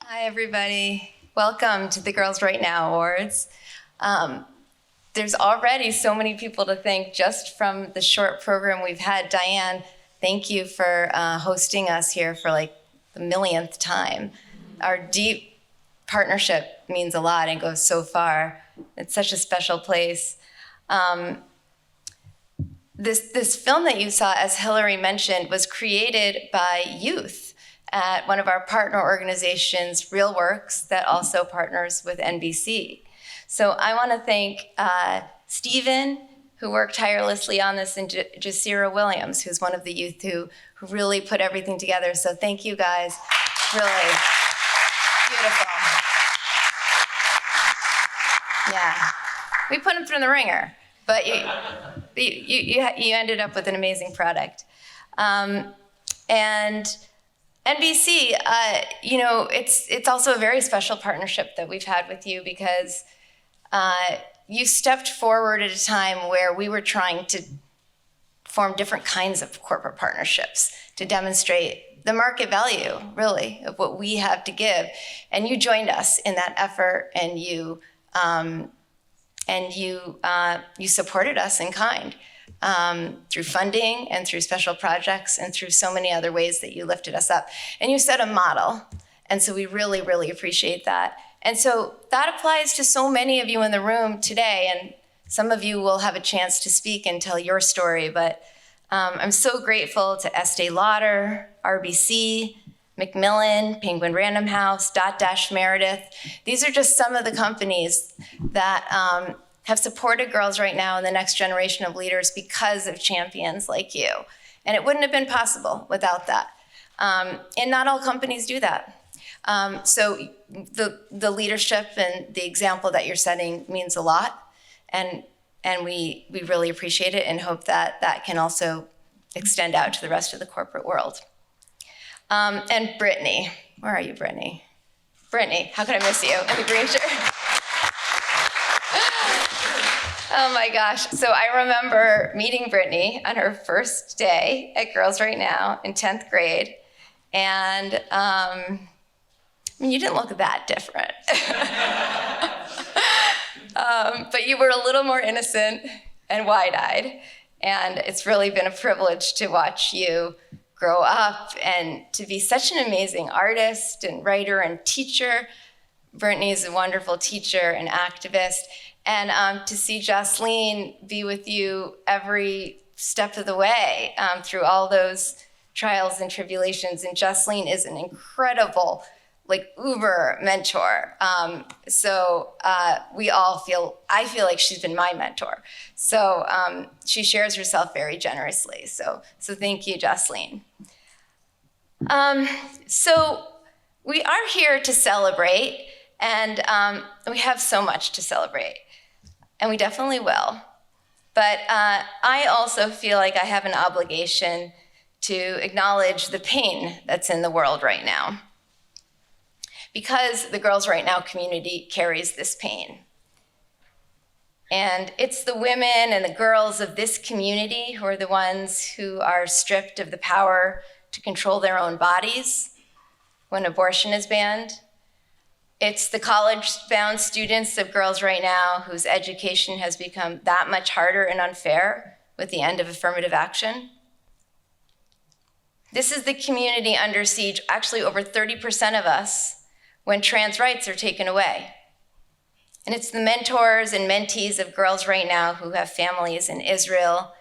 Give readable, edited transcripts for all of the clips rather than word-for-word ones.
Hi, everybody. Welcome to the Girls Right Now Awards. There's already so many people to thank just from the short program we've had. Diane, thank you for hosting us here for like the millionth time. Our deep partnership means a lot and goes so far. It's such a special place. This film that you saw, as Hillary mentioned, was created by youth at one of our partner organizations, RealWorks, that also partners with NBC. So I want to thank Stephen, who worked tirelessly on this, and Jasira Williams, who's one of the youth who really put everything together. So thank you guys. Really beautiful. Yeah, we put them through the ringer, but you ended up with an amazing product. And NBC, it's also a very special partnership that we've had with you because you stepped forward at a time where we were trying to form different kinds of corporate partnerships to demonstrate the market value, really, of what we have to give. And you joined us in that effort, and you supported us in kind. Through funding and through special projects and through so many other ways that you lifted us up. And you set a model. And so we really, really appreciate that. And so that applies to so many of you in the room today. And some of you will have a chance to speak and tell your story. But I'm so grateful to Estee Lauder, RBC, Macmillan, Penguin Random House, Dotdash Meredith. These are just some of the companies that have supported Girls Right Now and the next generation of leaders because of champions like you. And it wouldn't have been possible without that. And not all companies do that. So the leadership and the example that you're setting means a lot. And we really appreciate it and hope that that can also extend out to the rest of the corporate world. And Brittany, where are you, Brittany? Brittany, how could I miss you in the green shirt? Oh my gosh. So I remember meeting Brittany on her first day at Girls Right Now in 10th grade. And you didn't look that different. But you were a little more innocent and wide-eyed. And it's really been a privilege to watch you grow up and to be such an amazing artist and writer and teacher. Brittany is a wonderful teacher and activist. And to see Jocelyn be with you every step of the way through all those trials and tribulations. And Jocelyn is an incredible, uber mentor. I feel like she's been my mentor. So she shares herself very generously. So thank you, Jocelyn. So we are here to celebrate, and we have so much to celebrate. And we definitely will. But I also feel like I have an obligation to acknowledge the pain that's in the world right now. Because the Girls Right Now community carries this pain. And it's the women and the girls of this community who are the ones who are stripped of the power to control their own bodies when abortion is banned. It's the college-bound students of Girls Right Now whose education has become that much harder and unfair with the end of affirmative action. This is the community under siege, actually over 30% of us, when trans rights are taken away. And it's the mentors and mentees of Girls Right Now who have families in Israel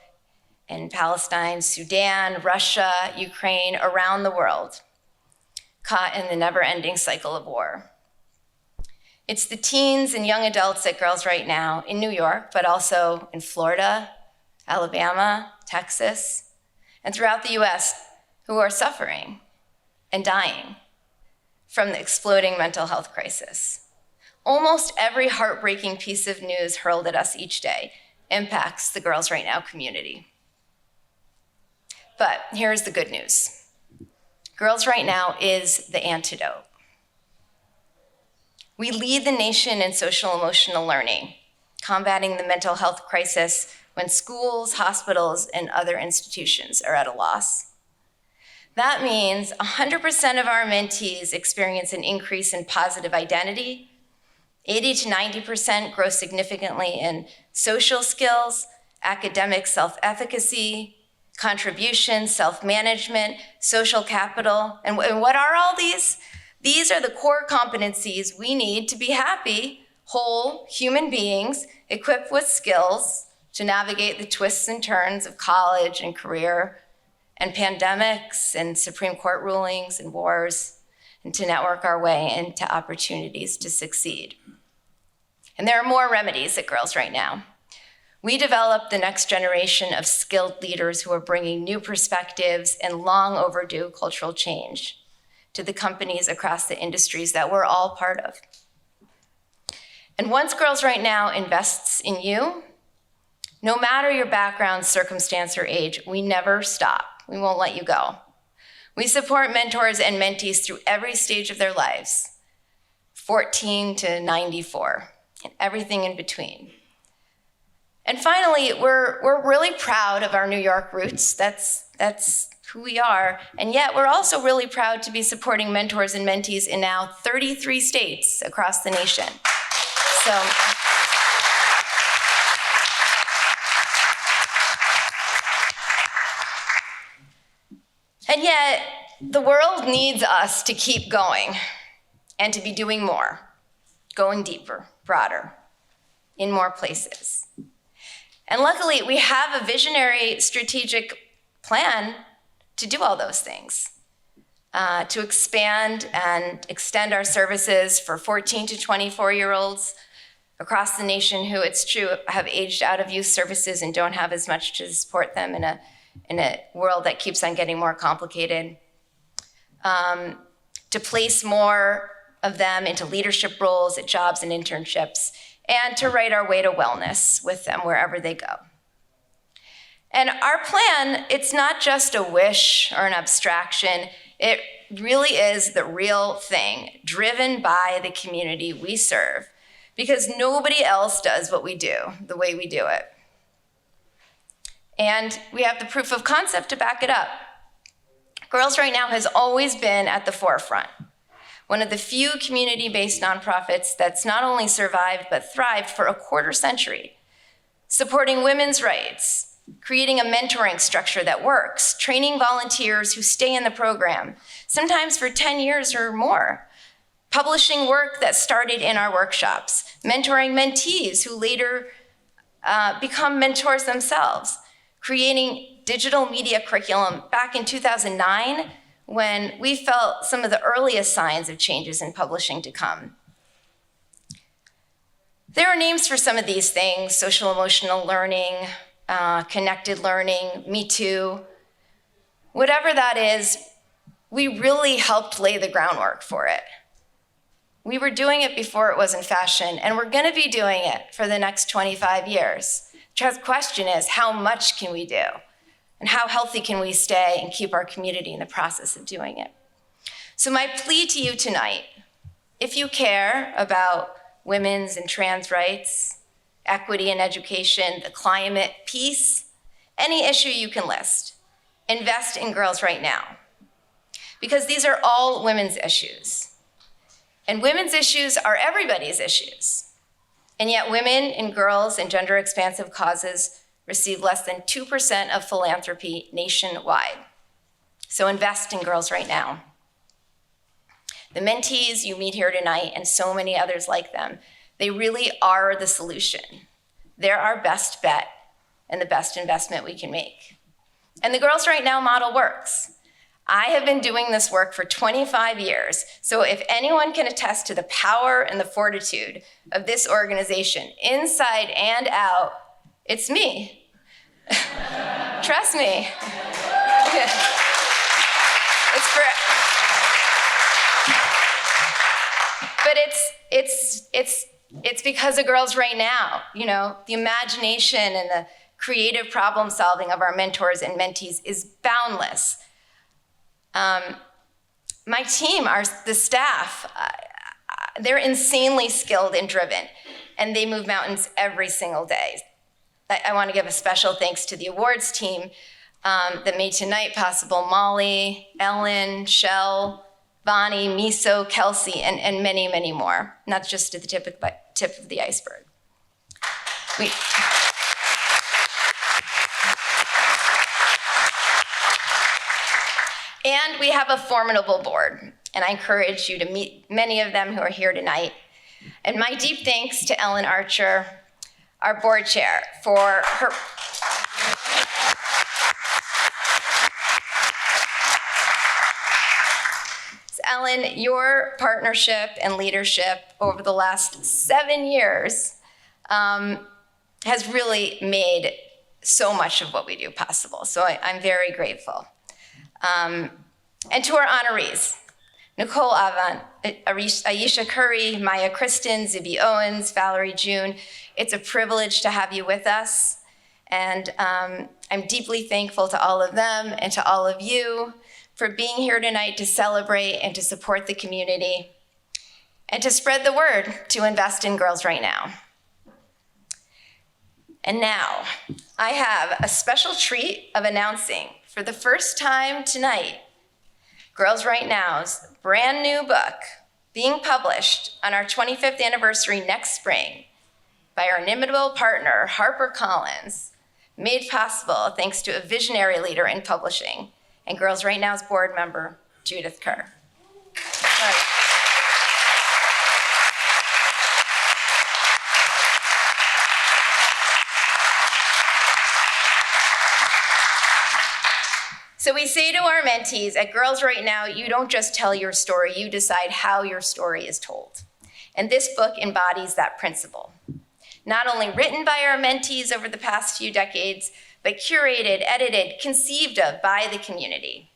and Palestine, Sudan, Russia, Ukraine, around the world, caught in the never-ending cycle of war. It's the teens and young adults at Girls Right Now in New York, but also in Florida, Alabama, Texas, and throughout the US who are suffering and dying from the exploding mental health crisis. Almost every heartbreaking piece of news hurled at us each day impacts the Girls Right Now community. But here's the good news. Girls Right Now is the antidote. We lead the nation in social emotional learning, combating the mental health crisis when schools, hospitals, and other institutions are at a loss. That means 100% of our mentees experience an increase in positive identity, 80 to 90% grow significantly in social skills, academic self-efficacy, contribution, self-management, social capital. And what are all these? These are the core competencies we need to be happy, whole human beings equipped with skills to navigate the twists and turns of college and career and pandemics and Supreme Court rulings and wars, and to network our way into opportunities to succeed. And there are more remedies at Girls Right Now. We developed the next generation of skilled leaders who are bringing new perspectives and long overdue cultural change to the companies across the industries that we're all part of. And once Girls Right Now invests in you, no matter your background, circumstance, or age, we never stop. We won't let you go. We support mentors and mentees through every stage of their lives, 14 to 94, and everything in between. And finally, we're really proud of our New York roots. That's who we are. And yet we're also really proud to be supporting mentors and mentees in now 33 states across the nation. So, and yet, the world needs us to keep going and to be doing more, going deeper, broader, in more places. And luckily, we have a visionary strategic plan to do all those things, to expand and extend our services for 14 to 24-year-olds across the nation who, it's true, have aged out of youth services and don't have as much to support them in a world that keeps on getting more complicated, to place more of them into leadership roles at jobs and internships, and to write our way to wellness with them wherever they go. And our plan, it's not just a wish or an abstraction. It really is the real thing, driven by the community we serve, because nobody else does what we do the way we do it. And we have the proof of concept to back it up. Girls Right Now has always been at the forefront, one of the few community-based nonprofits that's not only survived but thrived for a quarter century, supporting women's rights, creating a mentoring structure that works, training volunteers who stay in the program, sometimes for 10 years or more, publishing work that started in our workshops, mentoring mentees who later become mentors themselves, creating digital media curriculum back in 2009 when we felt some of the earliest signs of changes in publishing to come. There are names for some of these things: social emotional learning, connected learning, Me Too. Whatever that is, we really helped lay the groundwork for it. We were doing it before it was in fashion, and we're gonna be doing it for the next 25 years. The question is, how much can we do? And how healthy can we stay and keep our community in the process of doing it? So my plea to you tonight, if you care about women's and trans rights, equity in education, the climate, peace, any issue you can list, invest in Girls Right Now. Because these are all women's issues. And women's issues are everybody's issues. And yet women and girls and gender-expansive causes receive less than 2% of philanthropy nationwide. So invest in Girls Right Now. The mentees you meet here tonight, and so many others like them, they really are the solution. They're our best bet and the best investment we can make. And the Girls Right Now model works. I have been doing this work for 25 years, so if anyone can attest to the power and the fortitude of this organization, inside and out, it's me. Trust me. But it's because of Girls Right Now. You know, the imagination and the creative problem solving of our mentors and mentees is boundless. My team, the staff, they're insanely skilled and driven, and they move mountains every single day. I want to give a special thanks to the awards team. that made tonight possible: Molly, Ellen, Shell, Bonnie, Miso, Kelsey, and many, many more. And that's just at the tip of the iceberg. And we have a formidable board, and I encourage you to meet many of them who are here tonight. And my deep thanks to Ellen Archer, our board chair, for her Ellen, your partnership and leadership over the last 7 years has really made so much of what we do possible. So I'm very grateful. And to our honorees: Nicole Avant, Aisha Curry, Maya Kristen, Zibby Owens, Valerie June. It's a privilege to have you with us. And I'm deeply thankful to all of them and to all of you for being here tonight to celebrate and to support the community and to spread the word to invest in Girls Right Now. And now, I have a special treat of announcing for the first time tonight, Girls Right Now's brand new book being published on our 25th anniversary next spring by our inimitable partner, HarperCollins, made possible thanks to a visionary leader in publishing and Girls Right Now's board member, Judith Kerr. So we say to our mentees, at Girls Right Now, you don't just tell your story, you decide how your story is told. And this book embodies that principle. Not only written by our mentees over the past few decades, but curated, edited, conceived of by the community.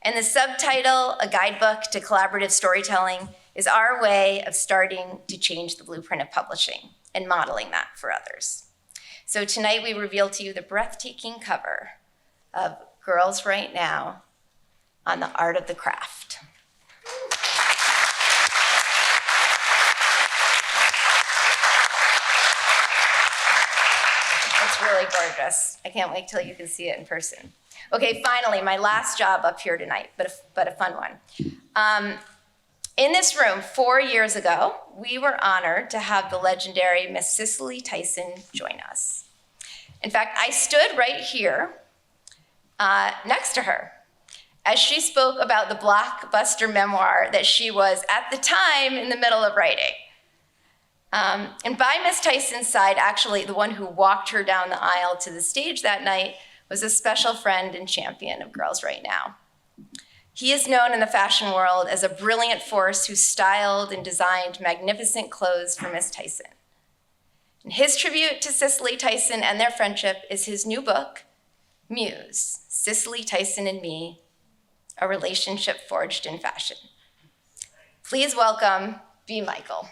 And the subtitle, A Guidebook to Collaborative Storytelling, is our way of starting to change the blueprint of publishing and modeling that for others. So tonight we reveal to you the breathtaking cover of Girls Right Now on the art of the craft. It's really gorgeous. I can't wait till you can see it in person. Okay, finally, my last job up here tonight, but a fun one. In this room 4 years ago, we were honored to have the legendary Miss Cicely Tyson join us. In fact, I stood right here next to her as she spoke about the blockbuster memoir that she was at the time in the middle of writing. And by Miss Tyson's side, actually the one who walked her down the aisle to the stage that night was a special friend and champion of Girls Right Now. He is known in the fashion world as a brilliant force who styled and designed magnificent clothes for Miss Tyson. And his tribute to Cicely Tyson and their friendship is his new book, Muse, Cicely Tyson and Me, a relationship forged in fashion. Please welcome B. Michael.